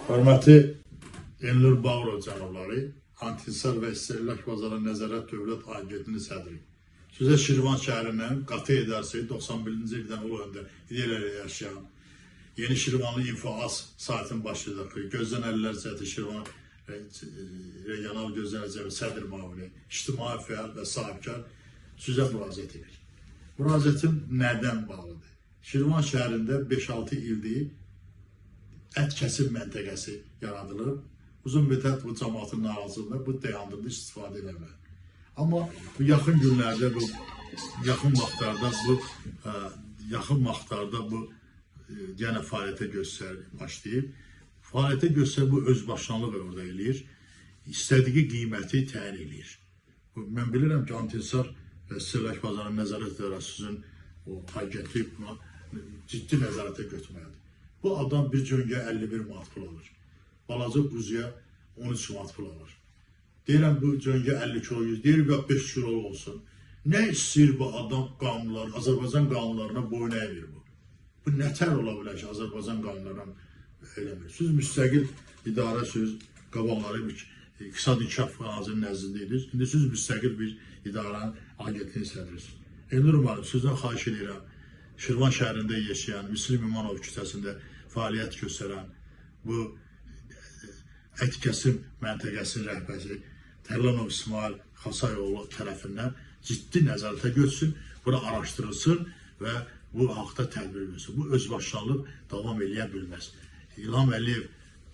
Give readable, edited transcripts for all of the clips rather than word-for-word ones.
Hörmətli Elnur Bağırov cənabları, Antisar və İstehlak Bazarı Nəzarət Dövlət Agentliyinin sədri. Sizə Şirvan şəhərindən qatı edərsi 91-ci ildən o öndə ideyalarla yaşayan, Yeni Şirvanlı İnfoaz saytının başlıqı, Gözdən Əllər Cəhəti Şirvan Regional Gözlənəcəmi sədr müavini, ictimai fəal və sahibkar sizə müraciət edir. Müraciətim nədən bağlıdır? Şirvan şəhərində 5-6 ildir ət kəsim məntəqəsi yaradılıb. Uzun müddət bu cəmaatın narazılığında bu dayandırdı istifadə eləmək. Amma bu yaxın günlərdə, yaxın vaxtlarda bu yenə fəaliyyətə başlayıb. Fəaliyyətə göstərib bu özbaşınalıq orada eləyir. İstədiyi qiyməti təyin eləyir. Mən bilirəm ki, Antisar və İstehlak Bazarı Nəzarət İdarəsinin o agentlik buna ciddi nəzarətə götürməlidir. Bu adam bir cöngə 51 manat pul alır. Balaca quzuya 13 manat pul alır. Deyirəm bu cöngə 50 kilo, deyir və 5 kilo olsun. Nə istəyir bu adam qanunlar, Azərbaycan qanunlarına boyun əyir bu. Bu nətər ola bilər ki, Azərbaycan qanunlarına eləmir. Siz müstəqil idarəsiz, qabaqları İqtisad İnkişaf Nazirinin nəzdindəyirsiniz. İndi siz müstəqil bir idarənin agentliyin sədrisiniz. Elnur müəllim, sizdən xahiş edirəm. Şirvan şəhərində yaşayan, Müslim İmanov küçəsində fəaliyyət göstərən bu ət kəsim məntəqəsinin rəhbəri Tərlanov İsmail Xasayoğlu tərəfindən ciddi nəzarətə götürsün, bura araşdırılsın və bu haqda tədbir görsün. Bu özbaşınalıq davam eləyə bilməz. İlham Əliyev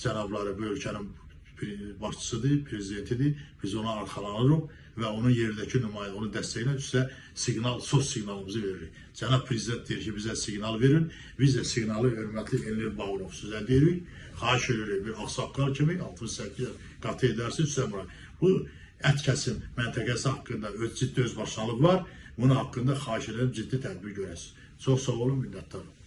cənabları bu ölkənin başçısıdır, prezidentidir. Biz ona arxalanırıq və onun yerdəki nümayəndə onu dəstəkləyən sizə sos siqnalımızı veririk. Cənab Prezident deyir ki, bizə siqnal verin. Biz də siqnalı hörmətli Elnur Bağırov sizə deyirik. Xahiş edirik bir ağsaqqal kimi 68 qatı edərsiniz sizə bura. Bu ət kəsim məntəqəsi haqqında ciddi özbaşınalıq var. Bunun haqqında xahiş edirəm ciddi tədbir görəsiniz. Çox sağ olun, minnətdarım.